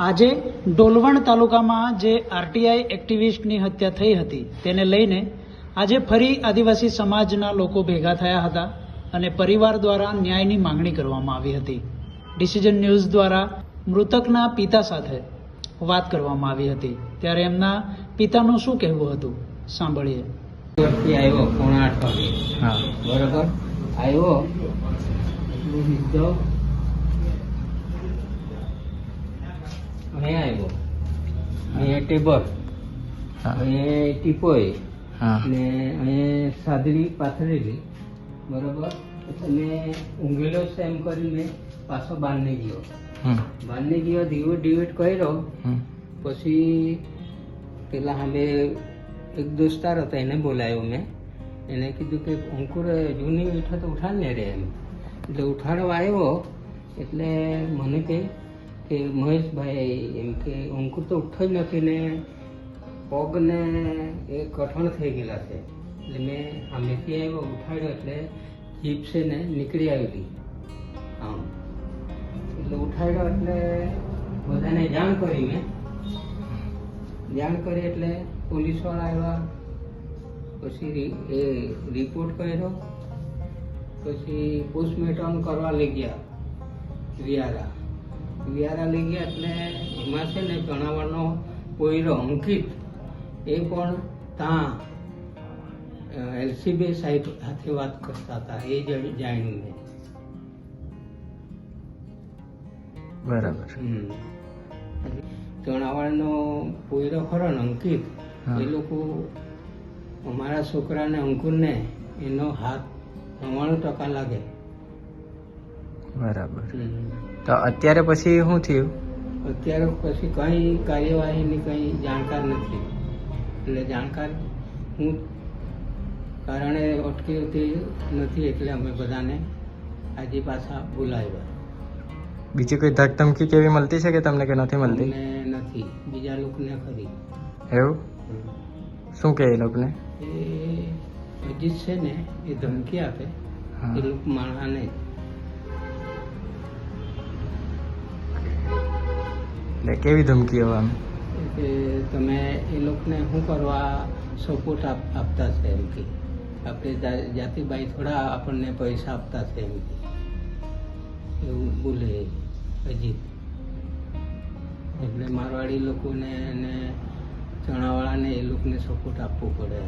આજે ડોલવણ તાલુકામાં જે આરટીઆઈ એક્ટિવિસ્ટની હત્યા થઈ હતી તેને લઈને આજે ફરી આદિવાસી સમાજના લોકો ભેગા થયા હતા અને પરિવાર દ્વારા ન્યાયની માંગણી કરવામાં આવી હતી. ડિસિઝન ન્યૂઝ દ્વારા મૃતકના પિતા સાથે વાત કરવામાં આવી હતી, ત્યારે એમના પિતાનું શું કહેવું હતું સાંભળીએ. આવ્યો 7:30 વાગે. હા, બરોબર આવ્યો સીધો અહીંયા આવ્યો, અહીંયા ટેબર, અહીંયા ટીપોય ને અહીંયા સાદડી પાથરેલી. બરોબર તમે ઊંઘેલો છે એમ કરીને પાછો બારને ગયો. બારને ગયો, ડિવેટ કર્યો. પછી પેલા સામે એક દોસ્તાર હતો, એને બોલાયો મેં. એને કીધું કે અંકુર જૂની ઉઠા તો ઉઠાડ ને રે એમ. એટલે ઉઠાડવા આવ્યો એટલે મને કે મહેશભાઈ એમ કે અંકુર તો ઉઠો જ નથી ને પગને એ કઠણ થઈ ગયેલા છે. એટલે મેં સામેથી આવ્યો, ઉઠાડ્યો એટલે જીપ છે ને નીકળી આવેલી આમ. એટલે ઉઠાડ્યો એટલે બધાને જાણ કરી. મેં જાણ કરી એટલે પોલીસવાળા આવ્યા. પછી એ રિપોર્ટ કર્યો. પછી પોસ્ટમોર્ટમ કરવા લઈ ગયા વિયારા લઈ ગયા. એટલે એમાં છે ને જણાવવાનો પોયરો અંકિત એ પણ ત્યાં એલસીબી સાહેબ સાથે વાત કરતા હતા. એ જાણ્યું મેં. બરાબર. જણાવવાનો પોયરો ખરો ને અંકિત, એ લોકો અમારા છોકરાને અંકુરને એનો હાથ 99% લાગે. બરાબર. તો અત્યારે પછી શું થયું? અત્યારે પછી કઈ કાર્યવાહીની કઈ જાણકાર નથી. એટલે જાણકાર હું કારણે અટકી નથી, એટલે અમે બધાને આજે પાછા બોલાવ્યા. બીજી કોઈ ધક ધમકી કેવી મળતી છે કે તમને કે નથી મળતી? અમને નથી, બીજા લોકોને ખરી. એવું શું કહે એ લોકોને? એ અજીત છે ને એ ધમકી આપે એ લોકો માણસાને. એટલે કેવી ધમકીઓ આમ કે તમે એ લોકોને શું કરવા સપોર્ટ આપતા છે એમ કે આપણે જાતિભાઈ થોડા આપણને પૈસા આપતા છે એમ કે એવું બોલે અજીત. એટલે મારવાડી લોકોને અને ચણાવાળાને એ લોકોને સપોર્ટ આપવો પડે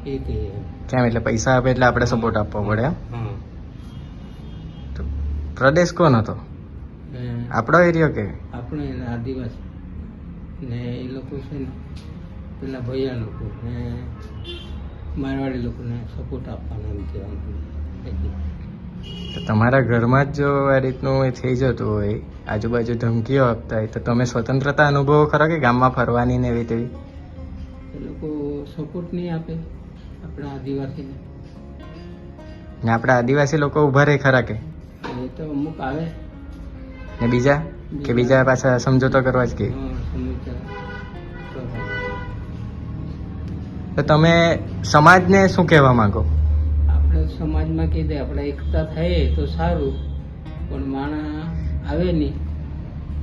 એ કે કેમ? એટલે પૈસા આપે એટલે આપણે સપોર્ટ આપવો પડે? હા. તો પ્રદેશ કોણ હતો? આપણો એરિયો કે આપણે આદિવાસી ને એ લોકો છે ને પેલા ભૈયા લોકો ને મારવાડી લોકોને સપોર્ટ આપવાનો એમ કહેવાનું. તો તમારા ઘરમાં જ જો આ રીતનું એ થઈ જતું હોય, આજુબાજુ ધમકીઓ આપતા હોય, તો તમે સ્વતંત્રતા અનુભવો ખરા કે ગામમાં ફરવાની ને એવી તેવી? એ લોકો સપોર્ટ નહીં આપે આપણા આદિવાસીને. ને આપણા આદિવાસી લોકો ઉભા રહે ખરા કે? એ તો અમુક આવે ને બીજા કે બીજા પાછા સમજૂતો કરવા જ કે? તો તમે સમાજને શું કહેવા માંગો? આપણે સમાજમાં કહી દે આપણે એકતા થઈએ તો સારું, પણ માણસ આવે નહીં.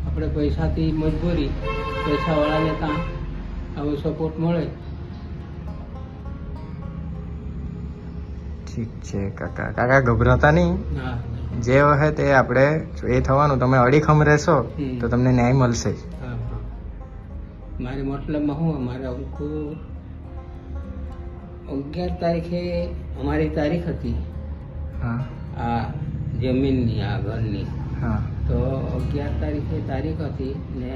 આપણે પૈસાથી મજબૂરી, પૈસાવાળાને ત્યાં આવો સપોર્ટ મળે. ઠીક છે કાકા. કાકા ગભરાતા નહીં, હા, જે હોય તે આપણે એ થવાનું. તમે અડીખમ રહેશો તો તમને ન્યાય મળશે જ. હા. મારે મતલબમાં શું, અમારે અંકુર 11 તારીખે અમારી તારીખ હતી હા આ જમીનની, આ ઘરની. હા. તો 11 તારીખે તારીખ હતી ને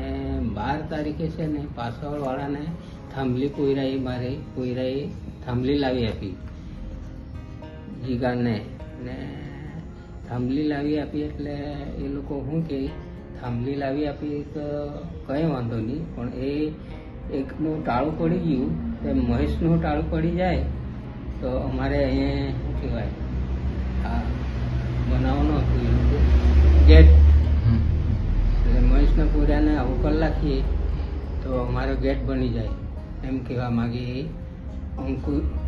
12 તારીખે છે ને પાછળવાળાને થાંભલી પોયરાઈ થાંભલી લાવી આપી જીગાને. ને થાંભલી લાવી આપી એટલે એ લોકો શું કે થાંભલી લાવી આપી તો કંઈ વાંધો નહીં, પણ એ એકનું ટાળું પડી ગયું. તો મહેશનું ટાળું પડી જાય તો અમારે અહીંયા શું કહેવાય આ બનાવવાનું હતું એ લોકો ગેટ. એટલે મહેશના પૂરાને આવું કરી નાખીએ તો અમારો ગેટ બની જાય એમ કહેવા માગે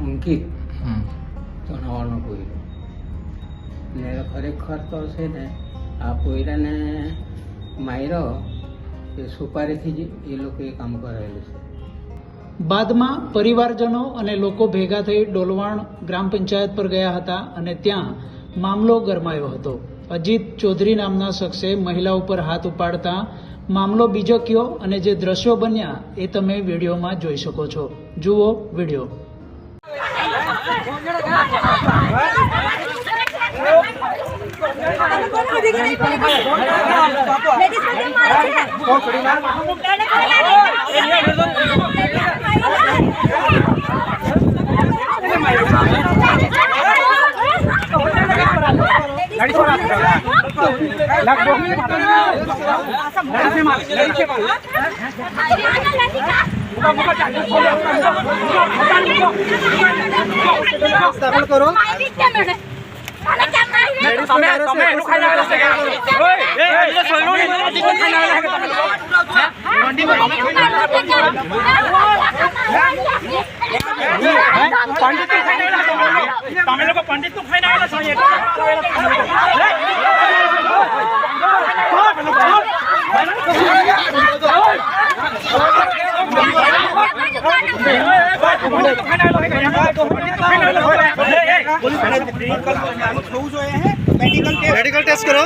અંકિત જણાવવાનો પોયરો. ને ખરેખર તો છે ને આ પોયરાને માર્યો એ સુપારીથી જ એ લોકોએ કામ કરાવેલું છે. બાદમાં પરિવારજનો અને લોકો ભેગા થઈ ડોલવાણ ગ્રામ પંચાયત પર ગયા હતા અને ત્યાં મામલો ગરમાયો હતો. અજીત ચૌધરી નામના શખ્સે મહિલા ઉપર હાથ ઉપાડતા મામલો બીજક્યો અને જે દ્રશ્યો બન્યા એ તમે વિડીયોમાં જોઈ શકો છો. જુઓ વિડીયો. मेडिकल टेस्ट करो.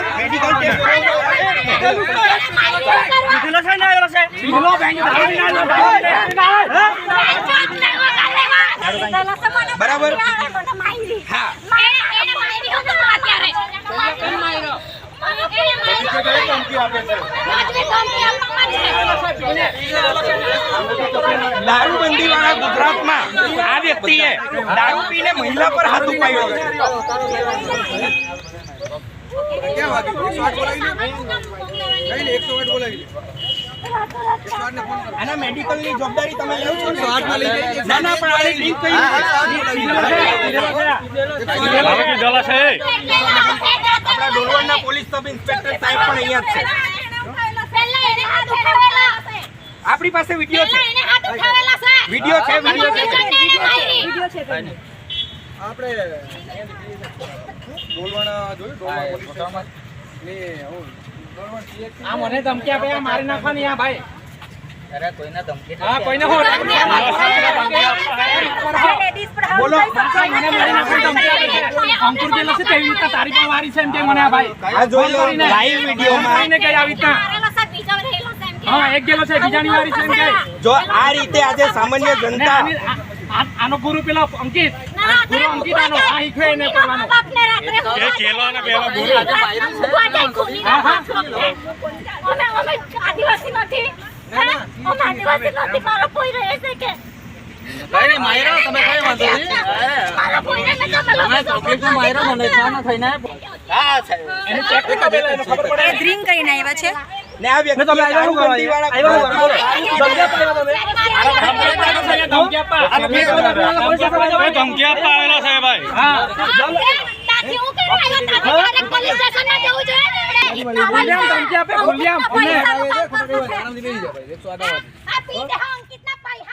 बराबर. हाँ. દારૂબંધી વાળા ગુજરાતમાં આ વ્યક્તિએ દારૂ પીને મહિલા પર હાથ ઉપાડ્યો છે. આના મેડિકલ ની જવાબદારી તમે લેવો છો. ના ના પણ આની લિંક કઈ આપણા ડોલવણના પોલીસ સબ ઇન્સ્પેક્ટર સાહેબ પણ અહીંયા જ છે. આપણી પાસે વિડિયો છે. વિડિયો છે. આપણે ડોલવણ જોયું આ મને ધમકી આપે મારી નાખવાની આ ભાઈ. અરે કોઈને ધમકી હા કોઈને હો બોલો મને મારી નાખવાની ધમકી આપે છે. અંકુર જેલો છે તેવી રીતે તારી પણ વારી છે એમ કે મને આ ભાઈ આ જોઈ લો લાઈવ વિડિયોમાં એને કઈ આવી રીતના હા એક ગેલો છે બીજાની વારી છે એમ કે જો આ રીતે આજે સામાન્ય જનતા આનો ગુરુ પેલા અંકિત ગુરુ અંકિત આનો આ ઈખે એને કરવાનો એ કેલાના પેલા ગુરુ હા હા અમે આદિવાસી નથી અમે આદિવાસી નથી મારો કોઈ રહે છે કે ભાઈ માયરા તમે કઈ વાંધો મારો કોઈ રહે છે તમે ચોકલેટ માયરા મને ખાના થઈને હા છે એને ચેક કરી પેલા એને ખબર પડે ડ્રિંક કરીને આવ્યા છે ને આ વ્યક્તિ તમે દારૂબંધી વાળા ધમકી આપવા આવેલા છે ભાઈ હા તાકી હું કરવા આવ્યો તાકી પોલીસ સ્ટેશનમાં જવું જોઈએ ધમકી આપે ખુલ્લામ અમે આ પી દે હા કિતના પાઈ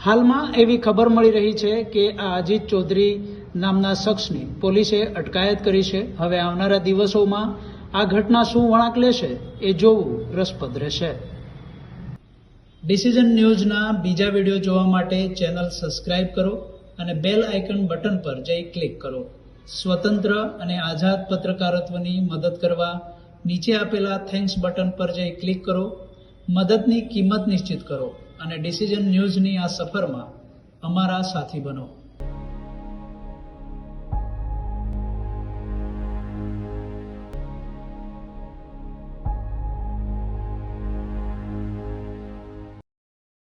હાલમાં એવી ખબર મળી રહી છે કે આ અજીત ચૌધરી નામના શખ્સની પોલીસે અટકાયત કરી છે. હવે આવનારા દિવસોમાં આ ઘટના શું વળાંક લેશે એ જોવું રસપ્રદ રહેશે. ડિસિઝન ન્યૂઝના બીજા વિડીયો જોવા માટે ચેનલ સબસ્ક્રાઇબ કરો અને બેલ આઇકન બટન પર જઈ ક્લિક કરો. સ્વતંત્ર અને આઝાદ પત્રકારત્વની મદદ કરવા નીચે આપેલા થેન્ક્સ બટન પર જઈ ક્લિક કરો. મદદની કિંમત નિશ્ચિત કરો અને ડિસિઝન ન્યૂઝની આ સફરમાં અમારા સાથી બનો.